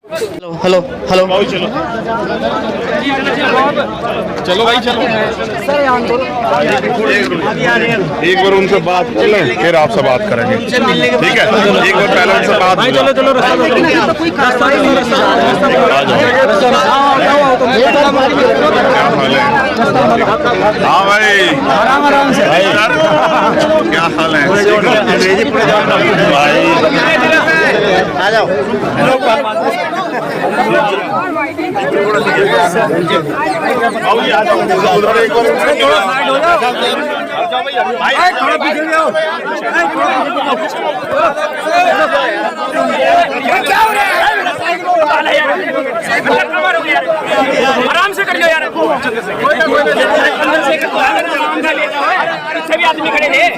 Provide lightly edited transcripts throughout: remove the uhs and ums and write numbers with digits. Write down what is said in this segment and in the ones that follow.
Hello hello चलो चलो भाई चलो। एक बार उनसे बात कर लें फिर आपसे बात करेंगे, ठीक है? एक बार पहले उनसे बात चलो चलो हाँ भाई आराम से क्या हाल है भाई? आ जाओ। उधर एक बार आराम से कर लो यार, सभी आदमी खड़े थे,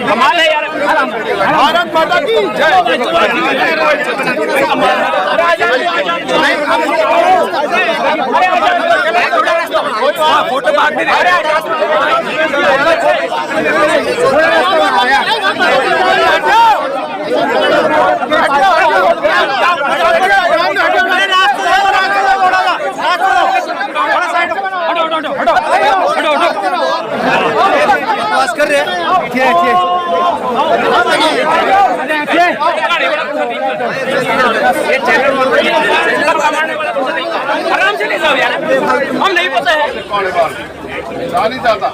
कमाल है यार। भारत माता की जय। फोटो बात नहीं कर रहे आराम से नहीं जाओ यार, हम नहीं पता है नहीं चाहता।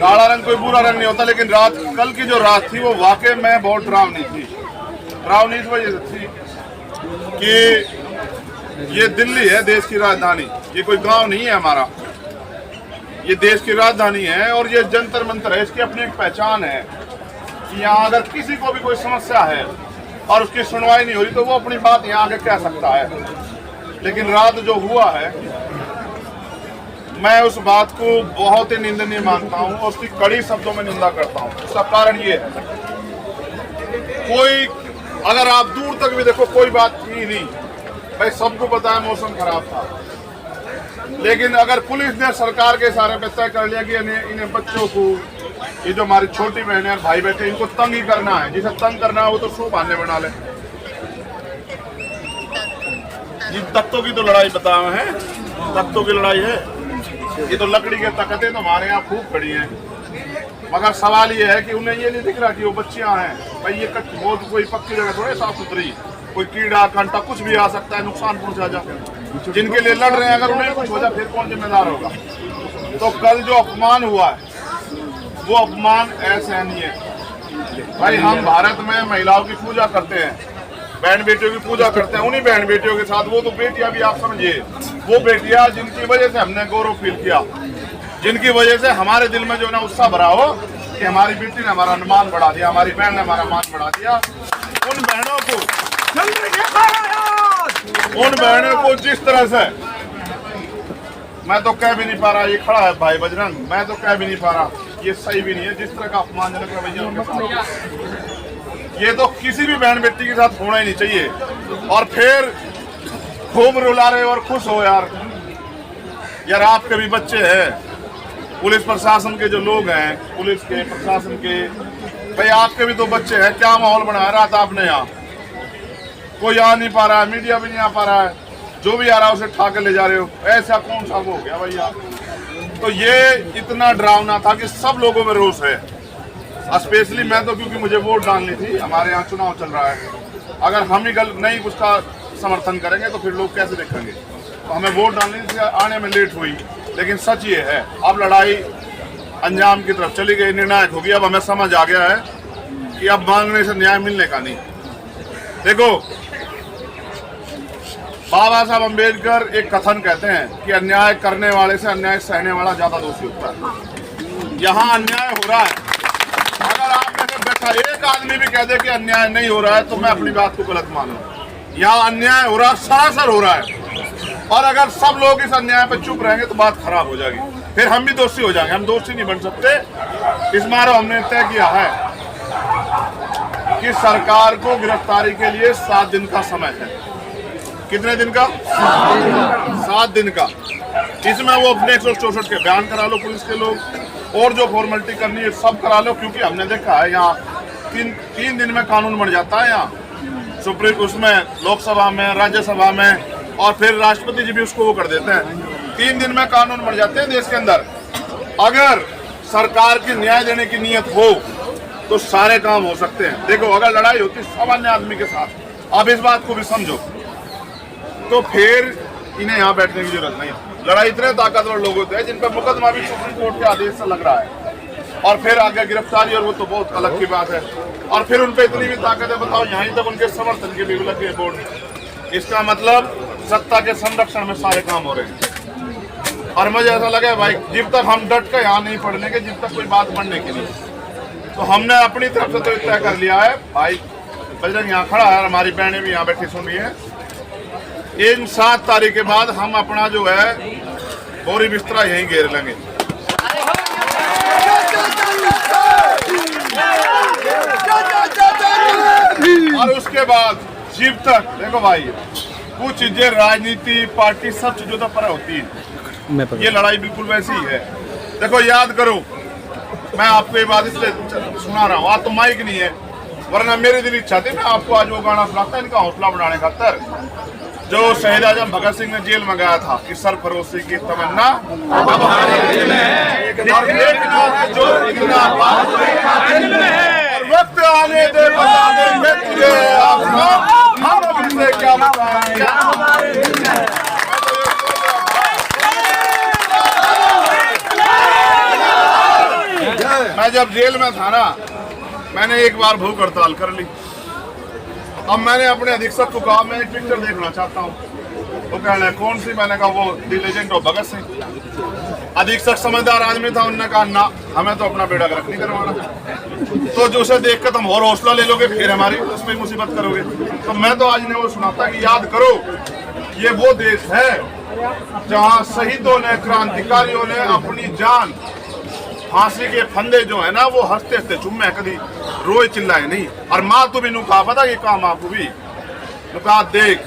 काला रंग कोई बुरा रंग नहीं होता, लेकिन रात कल की जो रात थी वो वाकई में बहुत डरावनी थी। डरावनी इस वजह से थी कि ये दिल्ली है, देश की राजधानी, ये कोई गांव नहीं है हमारा, ये देश की राजधानी है और ये जंतर मंतर है, इसकी अपनी एक पहचान है कि यहाँ अगर किसी को भी कोई समस्या है और उसकी सुनवाई नहीं हो रही तो वो अपनी बात यहाँ आके कह सकता है। लेकिन रात जो हुआ है मैं उस बात को बहुत ही निंदनीय मानता हूँ और उसकी कड़ी शब्दों में निंदा करता हूँ। उसका कारण ये है, कोई अगर आप दूर तक भी देखो कोई बात थी नहीं भाई, सबको पता है मौसम खराब था, लेकिन अगर पुलिस ने सरकार के इशारे पे तय कर लिया कि इन्हें बच्चों को, ये जो हमारी छोटी बहनें और भाई बैठे इनको तंग ही करना है, जिसे तंग करना है वो तो शू बहाने बना ले। जिन तख्तों की तो लड़ाई बताए हैं, तख्तों की लड़ाई है, ये तो लकड़ी के तख्ते तो हमारे यहाँ खूब खड़ी हैं, मगर सवाल ये है कि उन्हें ये नहीं दिख रहा कि वो बच्चियां हैं भाई। ये वो कोई पक्की जगह थोड़े साफ सुथरी, कोई कीड़ा कांटा कुछ भी आ सकता है, नुकसान पहुंचा जा। जिनके लिए लड़ रहे हैं अगर उन्हें कुछ हो जाए फिर कौन जिम्मेदार होगा? तो कल जो अपमान हुआ है वो अपमान असहनीय है भाई। हम भारत में महिलाओं की पूजा करते हैं, बहन बेटियों की पूजा करते हैं, उन्हीं बहन बेटियों के साथ वो तो बेटियां भी आप समझिए, वो बेटियां जिनकी वजह से हमने गौरव फील किया, जिनकी वजह से हमारे दिल में जो ना उत्साह भरा हो कि हमारी बेटी ने हमारा मान बढ़ा दिया, हमारी बहन ने हमारा मान बढ़ा दिया, उन बहनों को जिस तरह से मैं तो कह भी नहीं पा रहा, ये खड़ा है भाई बजरंग, मैं तो कह भी नहीं पा रहा, ये सही भी नहीं है जिस तरह का अपमानजनक रवैया उनके साथ, ये तो किसी भी बहन बेटी के साथ होना ही नहीं चाहिए। और फिर खूब रुला रहे और खुश हो यार आपके भी बच्चे हैं, पुलिस प्रशासन के जो लोग हैं, पुलिस के प्रशासन के भाई आपके भी तो बच्चे हैं। क्या माहौल बनाया रात आपने यहाँ? कोई आ नहीं पा रहा है, मीडिया भी नहीं आ पा रहा है, जो भी आ रहा है उसे ठा के ले जा रहे हो, ऐसा कौन सा हो गया भैया? तो ये इतना डरावना था कि सब लोगों में रोष है, स्पेशली मैं तो, क्योंकि मुझे वोट डालनी थी, हमारे यहाँ चुनाव चल रहा है, अगर हम ही नहीं उसका समर्थन करेंगे तो फिर लोग कैसे देखेंगे? तो हमें वोट डालने से आने में लेट हुई, लेकिन सच ये है अब लड़ाई अंजाम की तरफ चली गई, निर्णायक होगी। अब हमें समझ आ गया है कि अब मांगने से न्याय मिलने का नहीं। देखो बाबा साहब अम्बेडकर एक कथन कहते हैं कि अन्याय करने वाले से अन्याय सहने वाला ज्यादा दोषी होता है। यहाँ अन्याय हो रहा है, अगर आप में से बैठा एक आदमी भी कह दे कि अन्याय नहीं हो रहा है तो मैं अपनी बात को गलत मानूं। यहाँ अन्याय हो रहा है, सरासर हो रहा है, और अगर सब लोग इस अन्याय पर चुप रहेंगे तो बात खराब हो जाएगी, फिर हम भी दोषी हो जाएंगे। हम दोषी नहीं बन सकते। इस बार हमने तय किया है कि सरकार को गिरफ्तारी के लिए 7 दिन का समय है। कितने दिन का? 7 दिन का। इसमें वो अपने 164 के बयान करा लो पुलिस के लोग, और जो फॉर्मेलिटी करनी है सब करा लो, क्योंकि हमने देखा है यहाँ 3 दिन में कानून बन जाता है यहाँ। सुप्रीम उसमें लोकसभा में, राज्यसभा में, और फिर राष्ट्रपति जी भी उसको वो कर देते हैं। 3 दिन में कानून बन जाते हैं देश के अंदर। अगर सरकार की न्याय देने की नीयत हो तो सारे काम हो सकते हैं। देखो, अगर लड़ाई होती सामान्य आदमी के साथ, आप इस बात को भी समझो, तो फिर इन्हें यहाँ बैठने की जरूरत नहीं। लड़ाई इतने ताकतवर लोग होते हैं जिन पर मुकदमा भी सुप्रीम कोर्ट के आदेश से लग रहा है, और फिर आगे गिरफ्तारी, और वो तो बहुत अलग की बात है। और फिर उन पे इतनी भी ताकत है, बताओ, यहीं तक उनके समर्थन के भी लगे बोर्ड। इसका मतलब सत्ता के संरक्षण में सारे काम हो रहे हैं। और मुझे ऐसा लगा भाई, जब तक हम डट के यहाँ नहीं पढ़ने के, जब तक कोई बात बढ़ने की नहीं, तो हमने अपनी तरफ से तो तय कर लिया है भाई। बजरंग यहाँ खड़ा है, हमारी बहनें भी यहाँ बैठी सुन रही है। इन 7 तारीख के बाद हम अपना जो है बोरी बिस्तरा यहीं घेर लेंगे। और उसके बाद जीव तक देखो भाई, कुछ चीजें राजनीति, पार्टी, सब चीजों तक पर होती है। ये लड़ाई बिल्कुल वैसी ही है। देखो, याद करो, मैं आपको ये बात इसलिए सुना रहा हूँ, आज तो माइक नहीं है, वरना मेरी दिल इच्छा थी मैं आपको आज वो गाना सुनाता इनका हौसला बढ़ाने खातर, जो शहीद आजम भगत सिंह ने जेल में गया था कि सरफरोशी की तमन्ना अब हमारे दिल में है, जो इतना और वक्त आने दे बता देंगे तुझे आसमां, हम अब इनसे क्या बताएं। मैं जब जेल में था ना, मैंने एक बार भूख हड़ताल कर ली। अब मैंने अपने अधीक्षक को कहा मैं एक पिक्चर देखना चाहता हूँ। वो कहना है कौन सी? मैंने कहा वो the legend of Bhagat Singh. अधीक्षक समझदार आदमी था, उन्होंने कहा ना, हमें तो अपना बेड़ा गर्क नहीं करवाना, तो जो उसे देख कर तुम और हौसला ले लोगे, फिर हमारी उसमें मुसीबत करोगे। तो मैं तो आज ने वो सुनाता कि याद करो, ये वो देश है जहाँ शहीदों ने, क्रांतिकारियों ने अपनी जान, फांसी के फंदे जो है ना, वो हंसते हंसते चुम्मे, कभी रोए चिल्लाए नहीं। और माँ तो भी नु कहा, पता ये काम आपको भी कहा, देख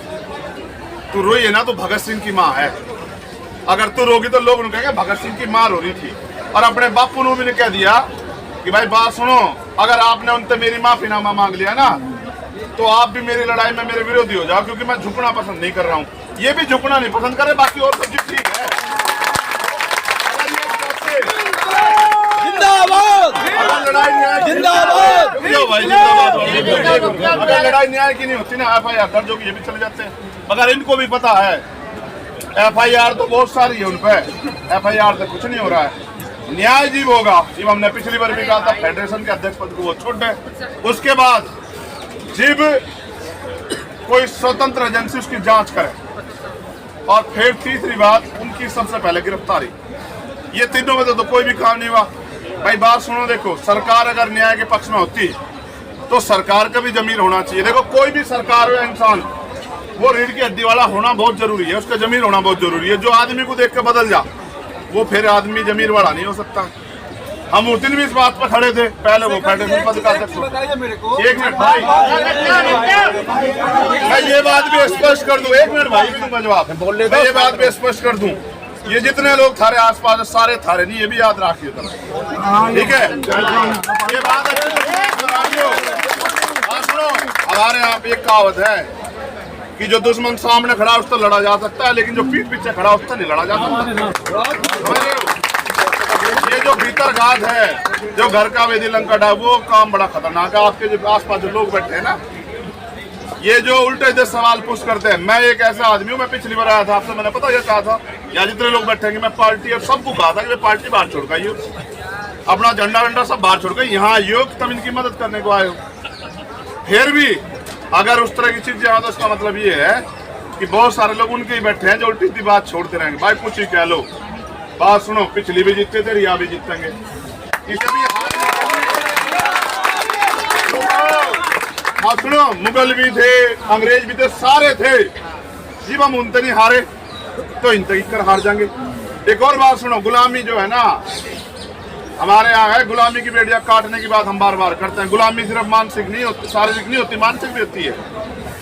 तू रोई है ना, तो भगत सिंह की माँ है, अगर तू रोगी तो लोग कहेंगे भगत सिंह की माँ रो रही थी। और अपने बापू ने भी कह दिया कि भाई बात सुनो, अगर आपने उनसे मेरी माफीनामा मांग लिया ना, तो आप भी मेरी लड़ाई में मेरे विरोधी हो जाओ, क्योंकि मैं झुकना पसंद नहीं कर रहा हूँ। ये भी झुकना नहीं पसंद करे, बाकी और सब चीज ठीक है। अगर लड़ाई न्याय की नहीं होती ना, FIR दर्ज होगी, ये भी चले जाते हैं। मगर इनको भी पता है FIR तो बहुत सारी है उन पे, FIR से कुछ नहीं हो रहा है। न्याय जीव होगा, जीव हमने पिछली बार भी कहा था, फेडरेशन के अध्यक्ष पद को वो छोड़ दे। उसके बाद जीव कोई स्वतंत्र एजेंसी उसकी जांच करे, और फिर तीसरी बात उनकी सबसे पहले गिरफ्तारी। ये तीनों में तो कोई भी काम नहीं हुआ। भाई बात सुनो, देखो, सरकार अगर न्याय के पक्ष में होती तो सरकार का भी जमीर होना चाहिए। देखो, कोई भी सरकार हो, इंसान, वो रीढ़ की हड्डी वाला होना बहुत जरूरी है, उसका जमीर होना बहुत जरूरी है। जो आदमी को देख के बदल जा, वो फिर आदमी जमीर वाला नहीं हो सकता। हम उस दिन भी इस बात पर खड़े थे, पहले वो फेडरेशन पद का अध्यक्ष। एक मिनट भाई, मैं ये बात भी स्पष्ट कर दूं, एक मिनट भाई भी दूंगा जवाब, मैं ये बात भी स्पष्ट कर दूं, ये जितने लोग थारे आसपास सारे थारे नहीं, ये भी याद रखिए, ठीक है? ये बात सुनो, हमारे यहाँ पे एक कहावत है कि जो दुश्मन सामने खड़ा उससे लड़ा जा सकता है, लेकिन जो पीठ पीछे खड़ा उससे नहीं लड़ा जा सकता। ये जो भीतर घात है, जो घर का वेदी लंका है, वो काम बड़ा खतरनाक है। आपके जो आसपास जो लोग बैठे हैं ना, ये जो उल्टे जो सवाल पूछ करते हैं, मैं एक ऐसा आदमी हूँ, मैं पिछली बार आया था आपसे, मैंने पता ये कहा था, या जितने लोग बैठेंगे मैं पार्टी और सबको कहा था कि मैं पार्टी बाहर छोड़ गई हूँ, अपना झंडा वंडा सब बाहर छोड़ गई, यहाँ आई हो तब इनकी मदद करने को आए हो। फिर भी अगर उस तरह की चीजें आ तो उसका मतलब ये है कि बहुत सारे लोग उनके ही बैठे हैं जो उल्टी सी बात छोड़ते रहेंगे। भाई कुछ ही कह लो, बात सुनो, पिछली भी जीतते थे, यहाँ भी जीतेंगे। इसे भी हाँ सुनो, मुगल भी थे, अंग्रेज भी थे, सारे थे, जब हम उनसे नहीं हारे तो इनसे कर हार जाएंगे। एक और बात सुनो, गुलामी जो है ना, हमारे यहाँ है, गुलामी की बेड़ियां काटने की बात हम बार बार करते हैं। गुलामी सिर्फ मानसिक नहीं होती, शारीरिक नहीं होती, मानसिक भी होती है।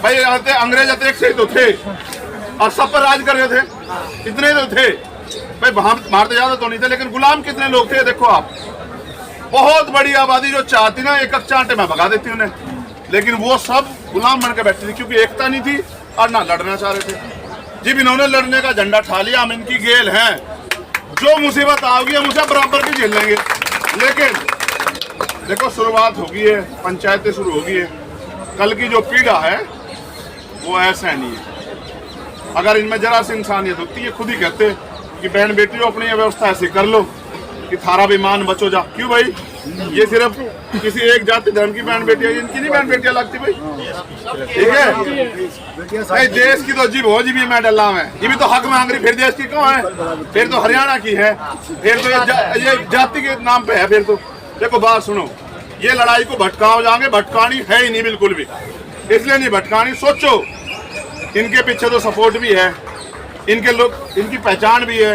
भाई अंग्रेज एक से ही तो थे और सब पर राज कर रहे थे, इतने तो थे भाई, भारत ज्यादा तो नहीं थे, लेकिन गुलाम कितने लोग थे देखो आप। बहुत बड़ी आबादी जो चाहती ना, एक चांटे में भगा देती उन्हें, लेकिन वो सब गुलाम बन के बैठे थे क्योंकि एकता नहीं थी और ना लड़ना चाह रहे थे। जब इन्होंने लड़ने का झंडा ठा लिया, हम इनकी गेल हैं, जो मुसीबत आओगी हम उसे बराबर की झेल लेंगे। लेकिन देखो शुरुआत होगी है, पंचायतें शुरू होगी है, कल की जो पीड़ा है वो ऐसा नहीं है। अगर इनमें जरा सी इंसानियत होती है, खुद ही कहते कि बहन बेटियों अपनी ये व्यवस्था ऐसी कर लो कि थारा भी मान बचो जा। क्यों भाई, ये सिर्फ किसी एक जाति धर्म की बहन बेटियां, इनकी नहीं बहन बेटियां लगती भाई, ठीक है? भाई देश की तो जीव हो जी भी मैं डल्ला में, ये भी तो हक मांग रही, फिर देश की क्यों है? फिर तो हरियाणा की है, फिर तो ये जाति के नाम पे है। फिर तो देखो बात सुनो, ये लड़ाई को भटकाओ जाएंगे, भटकानी है ही नहीं बिल्कुल भी, इसलिए नहीं भटकानी। सोचो इनके पीछे तो सपोर्ट भी है, इनके लोग, इनकी पहचान भी है,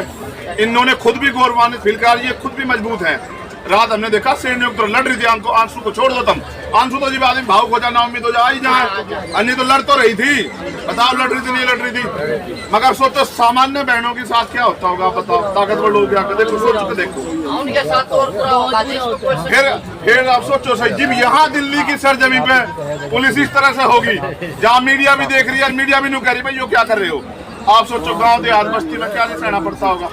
इन्होंने खुद भी गौरवान्वित फील कर, ये खुद भी मजबूत हैं। रात हमने देखा श्रेणियों तो लड़ रही थी, आंसू को छोड़ दो तुम, आंसू तो जी आदमी भावुक हो जाना, उम्मीद हो जा ही जाए, अन्य तो लड़ तो रही थी, बताओ लड़ रही थी नहीं लड़ रही थी। मगर सोचो सामान्य बहनों के साथ क्या होता होगा, बताओ ताकतवर लोग क्या करते, देखो सोच के देखो। फिर आप सोचो सही, जब यहाँ दिल्ली की सरजमी पे पुलिस इस तरह से होगी, जहाँ मीडिया भी देख रही है, मीडिया भी नहीं कह रही भाई यो क्या कर रहे हो, आप सोचो गाँव देहात बस्ती में क्या नहीं सहना पड़ता होगा।